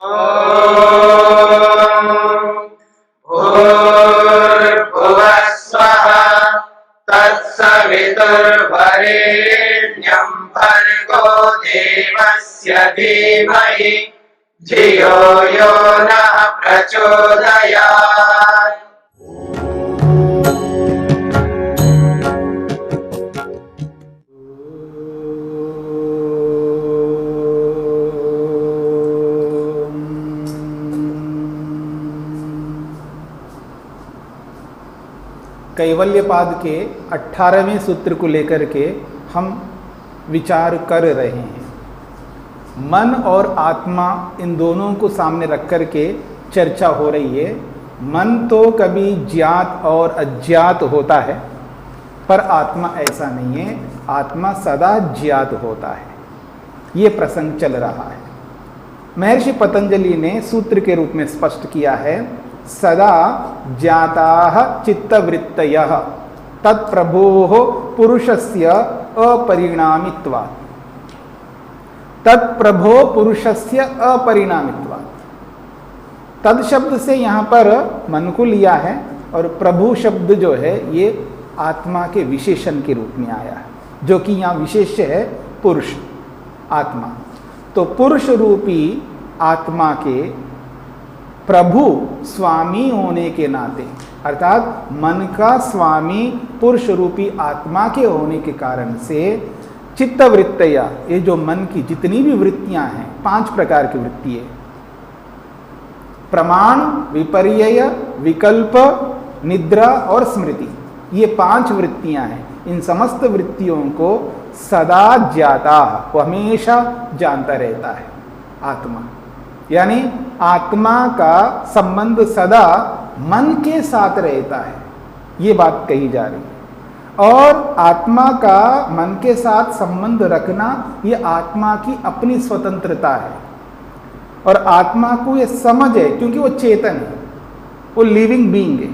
भूर्भुवः स्वः तत्सवितुर्वरेण्यं भर्गो देवस्य धीमहि धियो यो नः प्रचोदयात्। कैवल्यपाद के 18वें सूत्र को लेकर के हम विचार कर रहे हैं। मन और आत्मा इन दोनों को सामने रख कर के चर्चा हो रही है। मन तो कभी ज्ञात और अज्ञात होता है, पर आत्मा ऐसा नहीं है, आत्मा सदा ज्ञात होता है। ये प्रसंग चल रहा है। महर्षि पतंजलि ने सूत्र के रूप में स्पष्ट किया है, सदा ज्ञाताः चित्तवृत्तयः तत्प्रभोः पुरुषस्य अपरिणामित्वात्। तत्प्रभो पुरुषस्य अपरिणामित्वात्। तद शब्द से यहाँ पर मन को लिया है, और प्रभु शब्द जो है ये आत्मा के विशेषण के रूप में आया है, जो कि यहाँ विशेष है पुरुष आत्मा। तो पुरुष रूपी आत्मा के प्रभु स्वामी होने के नाते, अर्थात मन का स्वामी पुरुष रूपी आत्मा के होने के कारण से चित्त वृत्तियाँ, ये जो मन की जितनी भी वृत्तियां हैं, 5 प्रकार की वृत्ति है। प्रमाण, विपर्यय, विकल्प, निद्रा और स्मृति, ये 5 वृत्तियां हैं। इन समस्त वृत्तियों को सदा ज्ञाता, वो हमेशा जानता रहता है आत्मा। यानी आत्मा का संबंध सदा मन के साथ रहता है, ये बात कही जा रही है। और आत्मा का मन के साथ संबंध रखना ये आत्मा की अपनी स्वतंत्रता है, और आत्मा को ये समझ है, क्योंकि वो चेतन है, वो लिविंग बीइंग है।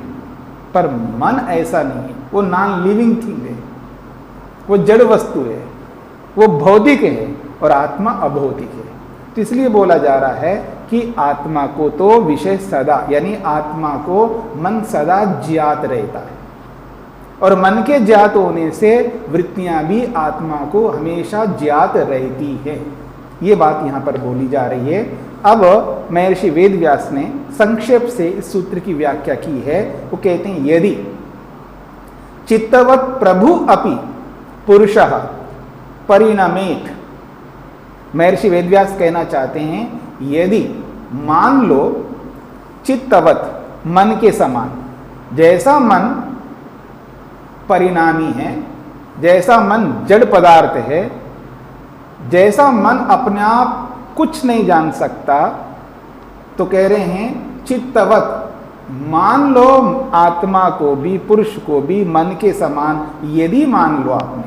पर मन ऐसा नहीं है, वो नॉन लिविंग थिंग है, वो जड़ वस्तु है, वो भौतिक है, और आत्मा अभौतिक है। तो इसलिए बोला जा रहा है कि आत्मा को तो विषय सदा, यानी आत्मा को मन सदा ज्ञात रहता है, और मन के ज्ञात होने से वृत्तियां भी आत्मा को हमेशा ज्ञात रहती है। ये बात यहाँ पर बोली जा रही है। अब महर्षि वेदव्यास ने संक्षेप से इस सूत्र की व्याख्या की है। वो कहते हैं, यदि चित्तवत् प्रभु अपि पुरुषः परिणमेत। महर्षि वेदव्यास कहना चाहते हैं, यदि मान लो चित्तवत्, मन के समान, जैसा मन परिणामी है, जैसा मन जड़ पदार्थ है, जैसा मन अपने आप कुछ नहीं जान सकता, तो कह रहे हैं चित्तवत्, मान लो आत्मा को भी पुरुष को भी मन के समान यदि मान लो आपने,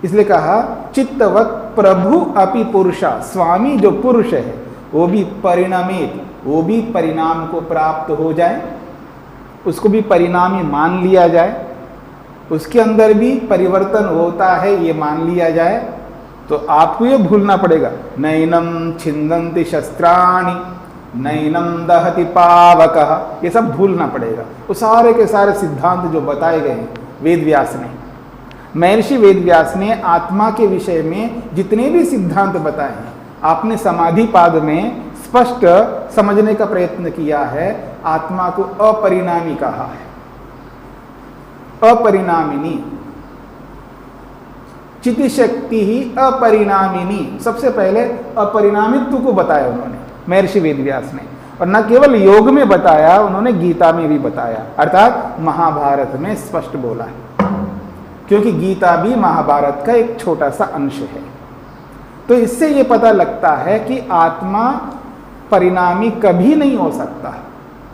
इसलिए कहा चित्तवत् प्रभु अपि पुरुषा, स्वामी जो पुरुष है वो भी परिणमित, वो भी परिणाम को प्राप्त हो जाए, उसको भी परिणामी मान लिया जाए, उसके अंदर भी परिवर्तन होता है ये मान लिया जाए। तो आपको ये भूलना पड़ेगा, नैनम छिन्दन्ति शस्त्राणि नैनम दहति पावकः, ये सब भूलना पड़ेगा। वो सारे के सारे सिद्धांत जो बताए गए हैं वेदव्यास ने, महर्षि वेदव्यास ने आत्मा के विषय में जितने भी सिद्धांत बताए हैं, आपने समाधि पाद में स्पष्ट समझने का प्रयत्न किया है। आत्मा को अपरिणामी कहा है, अपरिणामिनी, चिति शक्ति ही अपरिणामिनी। सबसे पहले अपरिणामित्व को बताया उन्होंने महर्षि वेदव्यास ने, और न केवल योग में बताया, उन्होंने गीता में भी बताया, अर्थात महाभारत में स्पष्ट बोला है, क्योंकि गीता भी महाभारत का एक छोटा सा अंश है। तो इससे ये पता लगता है कि आत्मा परिणामी कभी नहीं हो सकता।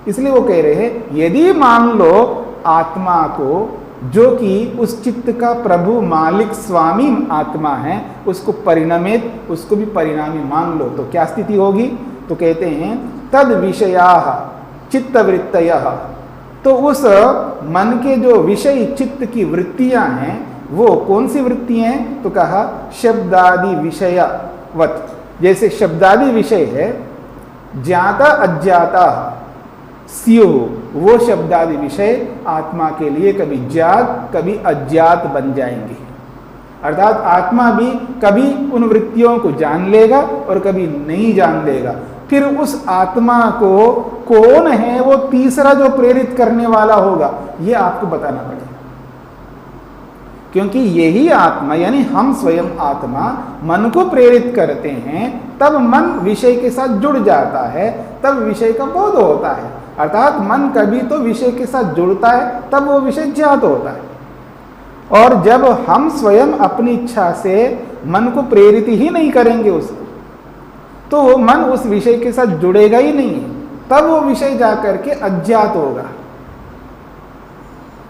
इसलिए वो कह रहे हैं, यदि मान लो आत्मा को, जो कि उस चित्त का प्रभु मालिक स्वामी आत्मा है, उसको परिणमित, उसको भी परिणामी मान लो, तो क्या स्थिति होगी? तो कहते हैं तद विषयाः चित्तवृत्तयः, तो उस मन के जो विषय चित्त की वृत्तियां हैं, वो कौन सी वृत्तियां हैं? तो कहा शब्दादि विषयवत, जैसे शब्दादि विषय है, ज्ञाता अज्ञाता स्युः, वो शब्दादि विषय आत्मा के लिए कभी ज्ञात कभी अज्ञात बन जाएंगे। अर्थात आत्मा भी कभी उन वृत्तियों को जान लेगा और कभी नहीं जान लेगा। फिर उस आत्मा को कौन है वो तीसरा जो प्रेरित करने वाला होगा, ये आपको बताना पड़ेगा। क्योंकि यही आत्मा यानी हम स्वयं आत्मा मन को प्रेरित करते हैं, तब मन विषय के साथ जुड़ जाता है, तब विषय का बोध होता है। अर्थात मन कभी तो विषय के साथ जुड़ता है, तब वो विषय ज्ञात होता है। और जब हम स्वयं अपनी इच्छा से मन को प्रेरित ही नहीं करेंगे उसको, तो वो मन उस विषय के साथ जुड़ेगा ही नहीं, तब वो विषय जाकर के अज्ञात होगा।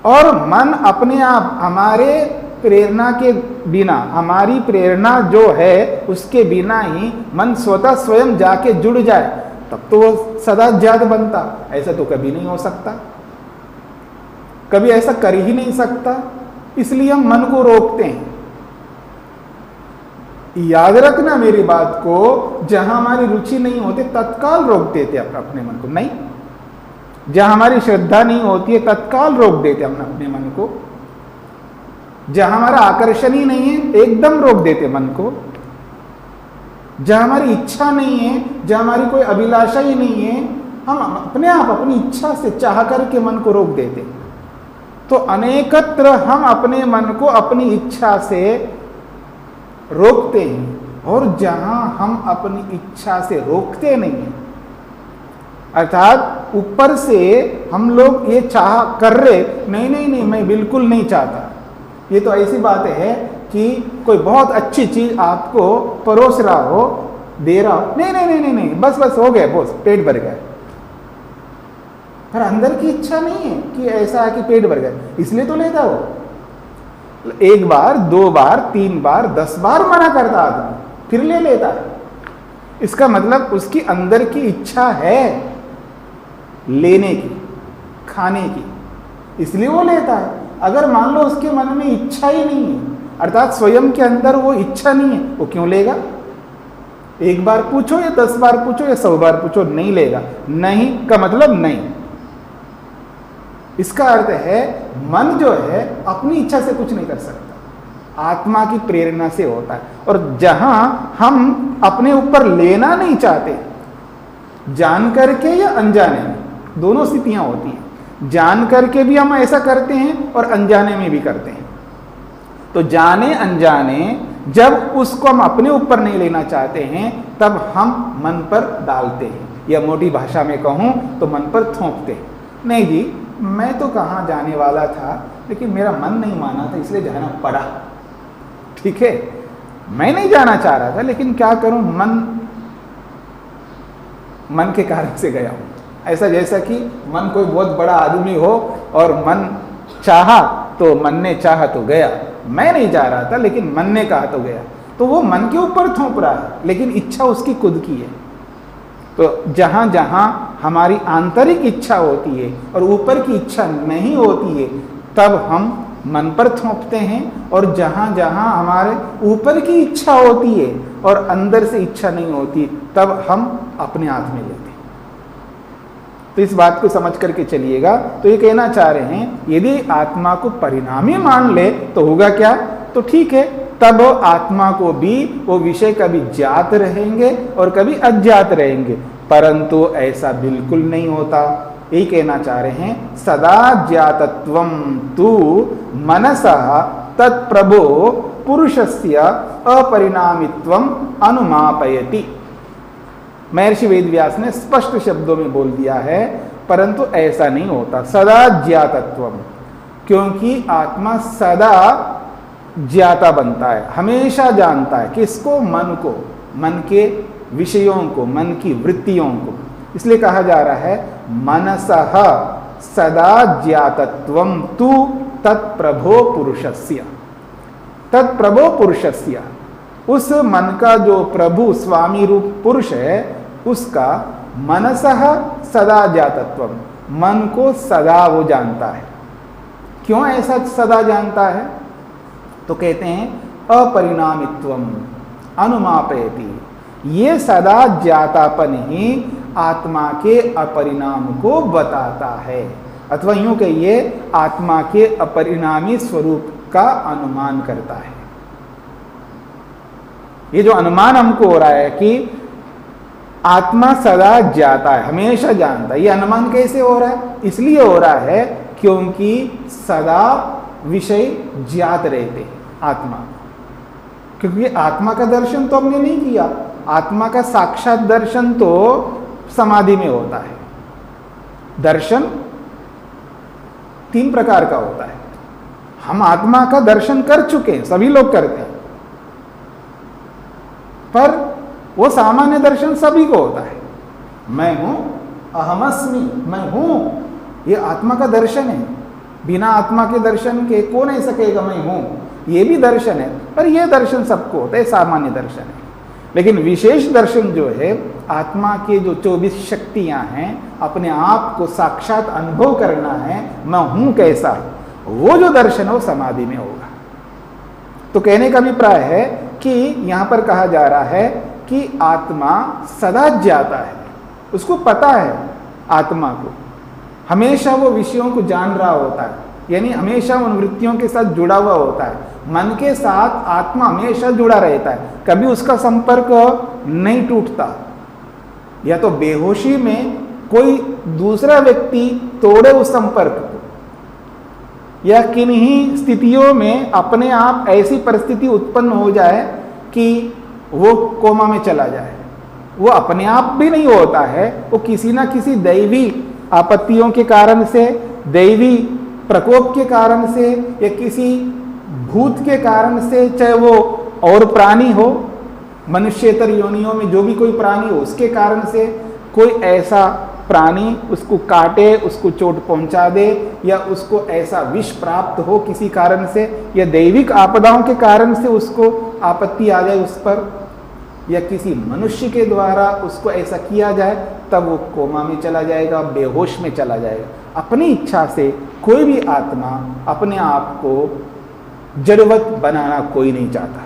और मन अपने आप हमारे प्रेरणा के बिना, हमारी प्रेरणा जो है उसके बिना ही मन स्वतः स्वयं जाके जुड़ जाए, तब तो वो सदा ज्ञात बनता। ऐसा तो कभी नहीं हो सकता, कभी ऐसा कर ही नहीं सकता। इसलिए हम मन को रोकते हैं। याद रखना मेरी बात को, जहां हमारी रुचि नहीं होती तत्काल रोक देते अपने मन को। नहीं, जहां हमारी श्रद्धा नहीं होती है तत्काल रोक देते हम अपने मन को। जहां हमारा आकर्षण ही नहीं है एकदम रोक देते मन को। जहां हमारी इच्छा नहीं है, जहां हमारी कोई अभिलाषा ही नहीं है, हम अपने आप अपनी इच्छा से चाह करके मन को रोक देते। तो अनेकत्र हम अपने मन को अपनी इच्छा से रोकते हैं, और जहां हम अपनी इच्छा से रोकते नहीं हैं, अर्थात ऊपर से हम लोग ये चाह कर रहे, नहीं नहीं नहीं मैं बिल्कुल नहीं चाहता। ये तो ऐसी बात है कि कोई बहुत अच्छी चीज आपको परोस रहा हो, दे रहा हो, नहीं नहीं नहीं नहीं नहीं बस बस हो गया, बस पेट भर गया, पर अंदर की इच्छा नहीं है कि ऐसा है कि पेट भर गया, इसलिए तो लेता हो। एक बार, दो बार, तीन बार, 10 बार मना करता आदमी, फिर ले लेता है। इसका मतलब उसकी अंदर की इच्छा है लेने की, खाने की, इसलिए वो लेता है। अगर मान लो उसके मन में इच्छा ही नहीं है, अर्थात स्वयं के अंदर वो इच्छा नहीं है, वो क्यों लेगा? एक बार पूछो या 10 बार पूछो या 100 बार पूछो, नहीं लेगा। नहीं का मतलब नहीं। इसका अर्थ है मन जो है अपनी इच्छा से कुछ नहीं कर सकता, आत्मा की प्रेरणा से होता है। और जहां हम अपने ऊपर लेना नहीं चाहते, जान करके या अनजाने में, दोनों स्थितियां होती हैं। जान करके भी हम ऐसा करते हैं और अनजाने में भी करते हैं। तो जाने अनजाने जब उसको हम अपने ऊपर नहीं लेना चाहते हैं, तब हम मन पर डालते हैं, या मोटी भाषा में कहूं तो मन पर थोपते हैं। नहीं जी, मैं तो कहाँ जाने वाला था, लेकिन मेरा मन नहीं माना था इसलिए जाना पड़ा। ठीक है, मैं नहीं जाना चाह रहा था, लेकिन क्या करूं, मन के कारण से गया हूं। ऐसा जैसा कि मन कोई बहुत बड़ा आदमी हो और मन चाहा तो मन ने चाहा तो गया। मैं नहीं जा रहा था लेकिन मन ने कहा तो गया। तो वो मन के ऊपर थोप रहा है, लेकिन इच्छा उसकी खुद की है। तो जहां जहां हमारी आंतरिक इच्छा होती है और ऊपर की इच्छा नहीं होती है, तब हम मन पर थोपते हैं। और जहां जहां हमारे ऊपर की इच्छा होती है और अंदर से इच्छा नहीं होती, तब हम अपने हाथ में लेते हैं। तो इस बात को समझ करके चलिएगा। तो ये कहना चाह रहे हैं, यदि आत्मा को परिणामी मान ले तो होगा क्या? तो ठीक है, तब आत्मा को भी वो विषय कभी ज्ञात रहेंगे और कभी अज्ञात रहेंगे, परंतु ऐसा बिल्कुल नहीं होता। यही कहना चाह रहे हैं, सदा ज्ञातत्वं तु मनसः तत्प्रभो पुरुषस्य अपरिणामित्वं अनुमापयति। महर्षि वेदव्यास ने स्पष्ट शब्दों में बोल दिया है, परंतु ऐसा नहीं होता। सदा ज्ञातत्वम, क्योंकि आत्मा सदा ज्ञाता बनता है, हमेशा जानता है। किसको? मन को, मन के विषयों को, मन की वृत्तियों को। इसलिए कहा जा रहा है, मनसः सदा ज्ञातत्वं तु तत्प्रभो पुरुषस्य। तत्प्रभो पुरुषस्य, उस मन का जो प्रभु स्वामी रूप पुरुष है, उसका मनसः सदा ज्ञातत्वम, मन को सदा वो जानता है। क्यों ऐसा सदा जानता है? तो कहते हैं अपरिणामित्वम अनुमापयति। ये सदा ज्ञातापन ही आत्मा के अपरिणाम को बताता है, अथवा यूं कहिए आत्मा के अपरिणामी स्वरूप का अनुमान करता है। ये जो अनुमान हमको हो रहा है कि आत्मा सदा ज्ञाता है, हमेशा जानता है, ये अनुमान कैसे हो रहा है? इसलिए हो रहा है क्योंकि सदा विषय ज्ञात रहते हैं आत्मा, क्योंकि आत्मा का दर्शन तो हमने नहीं किया। आत्मा का साक्षात दर्शन तो समाधि में होता है। दर्शन 3 प्रकार का होता है। हम आत्मा का दर्शन कर चुके हैं, सभी लोग करते हैं, पर वो सामान्य दर्शन सभी को होता है। मैं हूं, अहमस्मि, मैं हूं, ये आत्मा का दर्शन है। बिना आत्मा के दर्शन के कौन ऐसा कहेगा मैं हूं? ये भी दर्शन है, पर यह दर्शन सबको होता है, सामान्य दर्शन है। लेकिन विशेष दर्शन जो है, आत्मा के जो 24 शक्तियां हैं, अपने आप को साक्षात अनुभव करना है, मैं हूं कैसा, वो जो दर्शन है वो समाधि में होगा। तो कहने का अभिप्राय है कि यहां पर कहा जा रहा है कि आत्मा सदा ज्ञाता है, उसको पता है, आत्मा को हमेशा वो विषयों को जान रहा होता है, यानी हमेशा उन वृत्तियों के साथ जुड़ा हुआ होता है। मन के साथ आत्मा हमेशा जुड़ा रहता है, कभी उसका संपर्क नहीं टूटता। या तो बेहोशी में कोई दूसरा व्यक्ति तोड़े उस संपर्क को, या किन्हीं स्थितियों में अपने आप ऐसी परिस्थिति उत्पन्न हो जाए कि वो कोमा में चला जाए। वो अपने आप भी नहीं होता है, वो किसी ना किसी दैवी आपत्तियों के कारण से, दैवी प्रकोप के कारण से, या किसी भूत के कारण से, चाहे वो और प्राणी हो, मनुष्येतर योनियों में जो भी कोई प्राणी हो, उसके कारण से कोई ऐसा प्राणी उसको काटे, उसको चोट पहुंचा दे, या उसको ऐसा विष प्राप्त हो किसी कारण से, या दैविक आपदाओं के कारण से उसको आपत्ति आ जाए उस पर, या किसी मनुष्य के द्वारा उसको ऐसा किया जाए, तब वो कोमा में चला जाएगा, बेहोश में चला जाएगा। अपनी इच्छा से कोई भी आत्मा अपने आप को जड़वत बनाना कोई नहीं चाहता,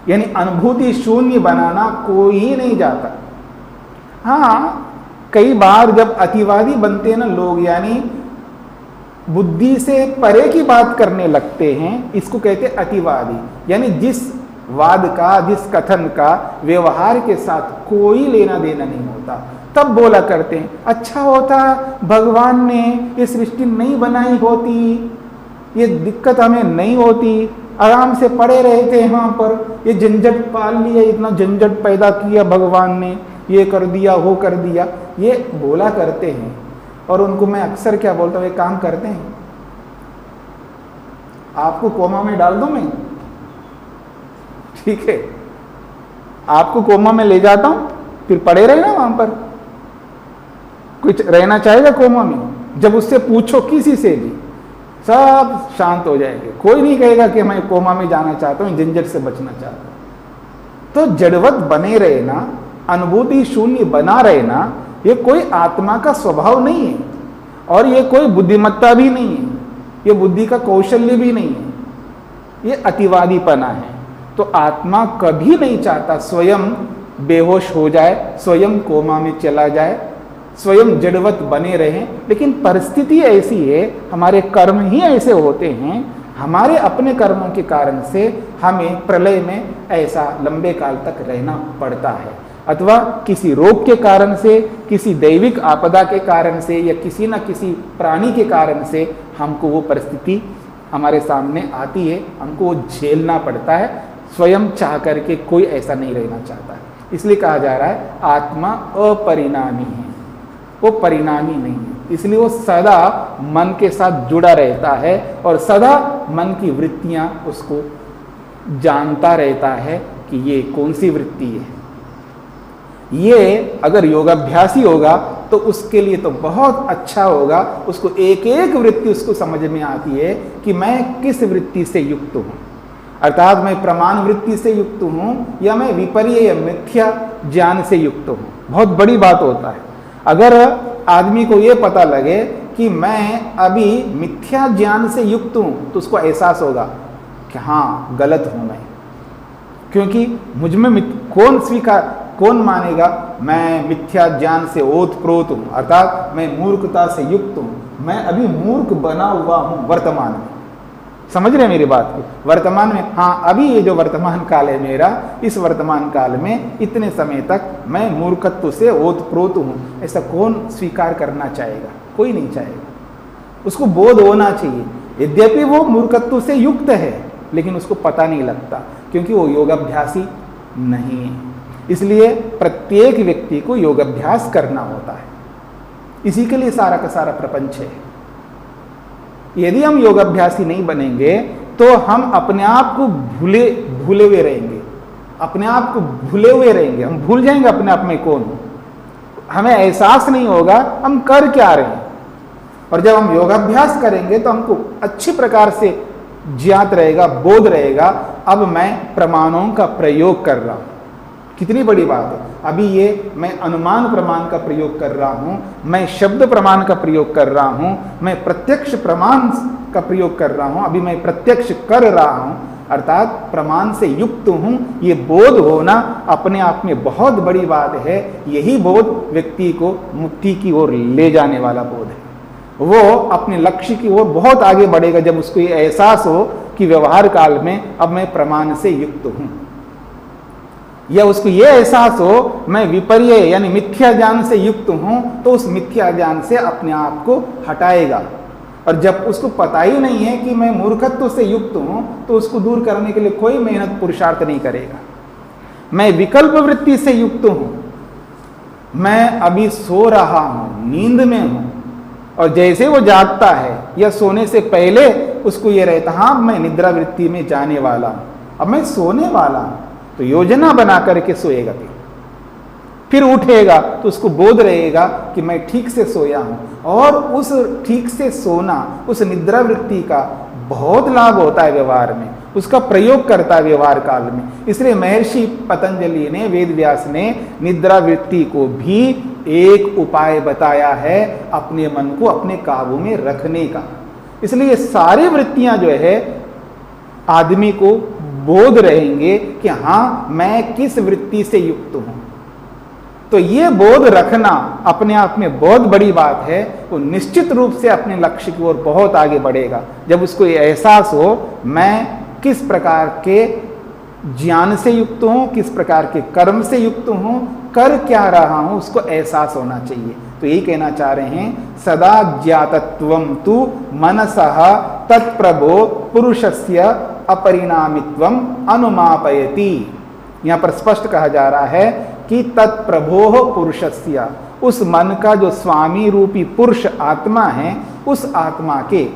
यानी अनुभूति शून्य बनाना कोई ही नहीं चाहता। हाँ, कई बार जब अतिवादी बनते हैं ना लोग, यानी बुद्धि से परे की बात करने लगते हैं, इसको कहते हैं अतिवादी। यानी जिस वाद का, जिस कथन का व्यवहार के साथ कोई लेना देना नहीं होता, तब बोला करते हैं अच्छा होता भगवान ने ये सृष्टि नहीं बनाई होती, ये दिक्कत हमें नहीं होती, आराम से पड़े रहते हैं वहाँ पर, ये झंझट पाल लिया, इतना झंझट पैदा किया भगवान ने, ये कर दिया, वो कर दिया, ये बोला करते हैं। और उनको मैं अक्सर क्या बोलता हूँ, एक काम करते हैं, आपको कोमा में डाल दूं मैं, ठीक है, आपको कोमा में ले जाता हूं, फिर पड़े रहे ना वहां पर। कुछ रहना चाहेगा कोमा में? जब उससे पूछो किसी से भी, सब शांत हो जाएंगे, कोई नहीं कहेगा कि मैं कोमा में जाना चाहता हूं, झंझट से बचना चाहता हूं। तो जड़वत बने रहना, अनुभूति शून्य बना रहना, ये कोई आत्मा का स्वभाव नहीं है, और ये कोई बुद्धिमत्ता भी नहीं है, ये बुद्धि का कौशल्य भी नहीं है, ये अतिवादीपना है। तो आत्मा कभी नहीं चाहता स्वयं बेहोश हो जाए, स्वयं कोमा में चला जाए, स्वयं जड़वत बने रहें। लेकिन परिस्थिति ऐसी है, हमारे कर्म ही ऐसे होते हैं, हमारे अपने कर्मों के कारण से हमें प्रलय में ऐसा लंबे काल तक रहना पड़ता है, अथवा किसी रोग के कारण से, किसी दैविक आपदा के कारण से, या किसी न किसी प्राणी के कारण से हमको वो परिस्थिति हमारे सामने आती है, हमको वो झेलना पड़ता है। स्वयं चाह करके कोई ऐसा नहीं रहना चाहता है। इसलिए कहा जा रहा है आत्मा अपरिणामी है, वो परिणामी नहीं है, इसलिए वो सदा मन के साथ जुड़ा रहता है, और सदा मन की वृत्तियां उसको जानता रहता है कि ये कौन सी वृत्ति है। ये अगर योगाभ्यासी होगा तो उसके लिए तो बहुत अच्छा होगा, उसको एक एक वृत्ति उसको समझ में आती है कि मैं किस वृत्ति से युक्त हूं, अर्थात मैं प्रमाण वृत्ति से युक्त हूं या मैं विपर्य या मिथ्या ज्ञान से युक्त हूं। बहुत बड़ी बात होता है अगर आदमी को यह पता लगे कि मैं अभी मिथ्या ज्ञान से युक्त हूं, तो उसको एहसास होगा कि हाँ गलत हूं मैं, क्योंकि मुझ में कौन मानेगा मैं मिथ्या ज्ञान से ओतप्रोत हूं, अर्थात मैं मूर्खता से युक्त हूं, मैं अभी मूर्ख बना हुआ हूं वर्तमान में। समझ रहे हैं मेरी बात को? वर्तमान में, हाँ, अभी ये जो वर्तमान काल है मेरा, इस वर्तमान काल में इतने समय तक मैं मूर्खत्व से ओतप्रोत हूं, ऐसा कौन स्वीकार करना चाहेगा? कोई नहीं चाहेगा। उसको बोध होना चाहिए। यद्यपि वो मूर्खत्व से युक्त है, लेकिन उसको पता नहीं लगता, क्योंकि वो योगाभ्यासी नहीं है। इसलिए प्रत्येक व्यक्ति को योगाभ्यास करना होता है। इसी के लिए सारा का सारा प्रपंच है। यदि हम योगाभ्यासी नहीं बनेंगे तो हम अपने आप को भूले हुए रहेंगे, अपने आप को भूले हुए रहेंगे। हम भूल जाएंगे अपने आप में कौन हो, हमें एहसास नहीं होगा हम कर क्या रहे हैं। और जब हम योगाभ्यास करेंगे तो हमको अच्छी प्रकार से ज्ञात रहेगा, बोध रहेगा, अब मैं प्रमाणों का प्रयोग कर रहा हूं। कितनी बड़ी बात है। अभी ये मैं अनुमान प्रमाण का प्रयोग कर रहा हूं, मैं शब्द प्रमाण का प्रयोग कर रहा हूं, मैं प्रत्यक्ष प्रमाण का प्रयोग कर रहा हूं, अभी मैं प्रत्यक्ष कर रहा हूं, अर्थात प्रमाण से युक्त हूं। ये बोध होना अपने आप में बहुत बड़ी बात है। यही बोध व्यक्ति को मुक्ति की ओर ले जाने वाला बोध है। वो अपने लक्ष्य की ओर बहुत आगे बढ़ेगा जब उसको ये एहसास हो कि व्यवहार काल में अब मैं प्रमाण से युक्त हूं, या उसको ये एहसास हो मैं विपर्य यानी मिथ्या ज्ञान से युक्त हूं, तो उस मिथ्या ज्ञान से अपने आप को हटाएगा। और जब उसको पता ही नहीं है कि मैं मूर्खत्व से युक्त हूं, तो उसको दूर करने के लिए कोई मेहनत पुरुषार्थ नहीं करेगा। मैं विकल्प वृत्ति से युक्त हूं, मैं अभी सो रहा हूं, नींद में हूं, और जैसे वो जागता है या सोने से पहले उसको ये रहता, हाँ मैं निद्रा वृत्ति में जाने वाला हूं, अब मैं सोने वाला हूं, तो योजना बना करके सोएगा। फिर उठेगा तो उसको बोध रहेगा कि मैं ठीक से सोया हूं, और उस ठीक से सोना, उस निद्रा वृत्ति का बहुत लाभ होता है व्यवहार में, उसका प्रयोग करता है व्यवहार काल में। इसलिए महर्षि पतंजलि ने, वेद व्यास ने निद्रा वृत्ति को भी एक उपाय बताया है अपने मन को अपने काबू में रखने का। इसलिए सारी वृत्तियां जो है आदमी को बोध रहेंगे कि हाँ मैं किस वृत्ति से युक्त हूं। तो ये बोध रखना अपने आप में बहुत बड़ी बात है। वो निश्चित रूप से अपने लक्ष्य की ओर बहुत आगे बढ़ेगा जब उसको ये एहसास हो मैं किस प्रकार के ज्ञान से युक्त हूं, किस प्रकार के कर्म से युक्त हूं, कर क्या रहा हूं, उसको एहसास होना चाहिए। तो यही कहना चाह रहे हैं, सदा ज्ञातत्वम तु मनसः तत्प्रभो पुरुषस्य अपरिणामित्वम अनुमापयति। यहां पर स्पष्ट कहा जा रहा है कि तत्प्रभो पुरुषस्य, उस मन का जो स्वामी रूपी पुरुष आत्मा है, उस आत्मा के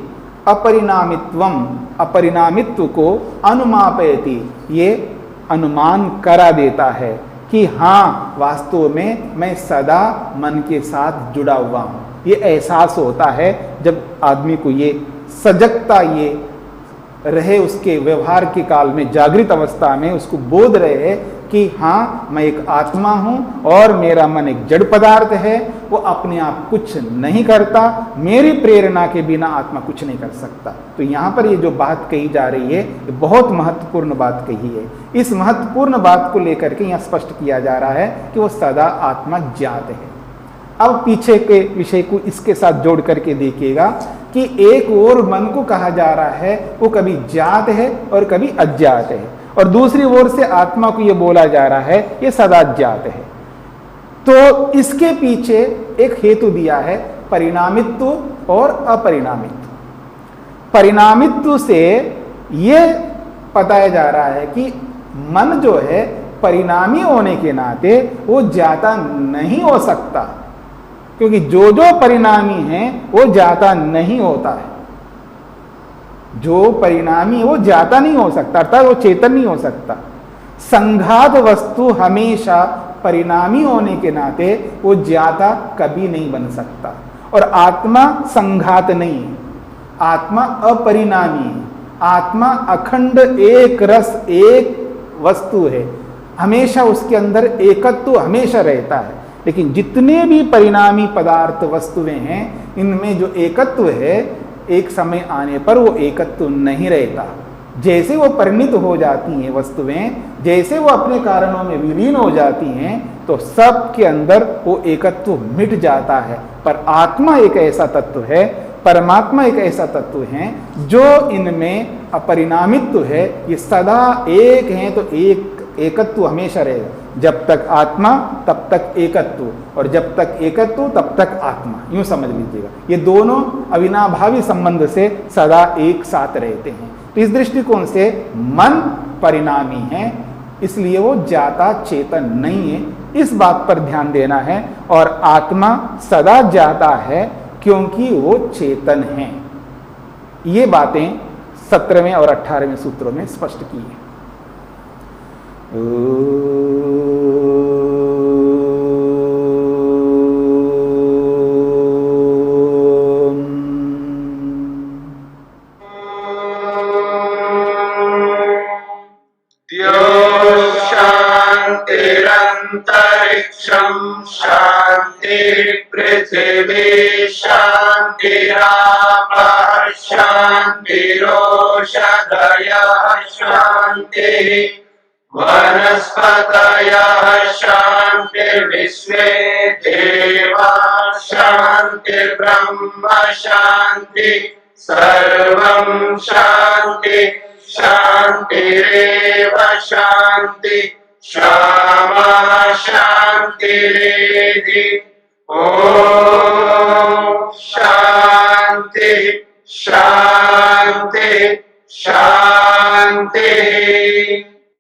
अपरिणामित्वम, अपरिणामित्व को अनुमापयति, ये अनुमान करा देता है कि हाँ वास्तव में मैं सदा मन के साथ जुड़ा हुआ हूं। ये एहसास होता है जब आदमी को ये सजगता ये रहे, उसके व्यवहार के काल में जागृत अवस्था में उसको बोध रहे कि हाँ मैं एक आत्मा हूं और मेरा मन एक जड़ पदार्थ है, वो अपने आप कुछ नहीं करता, मेरी प्रेरणा के बिना आत्मा कुछ नहीं कर सकता। तो यहाँ पर ये जो बात कही जा रही है ये बहुत महत्वपूर्ण बात कही है। इस महत्वपूर्ण बात को लेकर के यहाँ स्पष्ट किया जा रहा है कि वो सदा आत्मा ज्ञात है। अब पीछे के विषय को इसके साथ जोड़ करके देखिएगा कि एक और मन को कहा जा रहा है वो कभी ज्ञात है और कभी अज्ञात है, और दूसरी ओर से आत्मा को ये बोला जा रहा है ये सदा ज्ञात है। तो इसके पीछे एक हेतु दिया है, परिणामित्व और अपरिणामित्व। परिणामित्व से ये बताया जा रहा है कि मन जो है परिणामी होने के नाते वो ज्ञाता नहीं हो सकता, क्योंकि जो जो परिणामी है वो ज्ञाता नहीं होता है। जो परिणामी वो ज्ञाता नहीं हो सकता, अर्थात वो चेतन नहीं हो सकता। संघात वस्तु हमेशा परिणामी होने के नाते वो ज्ञाता कभी नहीं बन सकता। और आत्मा संघात नहीं है, आत्मा अपरिणामी है, आत्मा अखंड एक रस एक वस्तु है, हमेशा उसके अंदर एकत्व हमेशा रहता है। लेकिन जितने भी परिणामी पदार्थ वस्तुएं हैं इनमें जो एकत्व है एक समय आने पर वो एकत्व नहीं रहता। जैसे वो परिणित हो जाती हैं वस्तुएं, जैसे वो अपने कारणों में विलीन हो जाती हैं, तो सब के अंदर वो एकत्व मिट जाता है। पर आत्मा एक ऐसा तत्व है, परमात्मा एक ऐसा तत्व है जो इनमें अपरिणामित्व है, ये सदा एक हैं, तो एकत्व हमेशा रहेगा। जब तक आत्मा तब तक एकत्व, और जब तक एकत्व तब तक आत्मा, यूं समझ लीजिएगा। ये दोनों अविनाभावी संबंध से सदा एक साथ रहते हैं। तो इस दृष्टिकोण से मन परिणामी है, इसलिए वो जाता चेतन नहीं है, इस बात पर ध्यान देना है। और आत्मा सदा जाता है क्योंकि वो चेतन है। ये बातें 17वें और 18वें सूत्रों में स्पष्ट की है। शांतिरंतरिक्षं शांति पृथिवी शांतिरापः शांतिरोषधयः शांतिः वनस्पतयः शांतिर्विश्वे देवाः शांतिर्ब्रह्म शांति सर्वं शांति शांतिरेव शांति क्षमा शांतिरेधि। ओम शांति शांति शांति।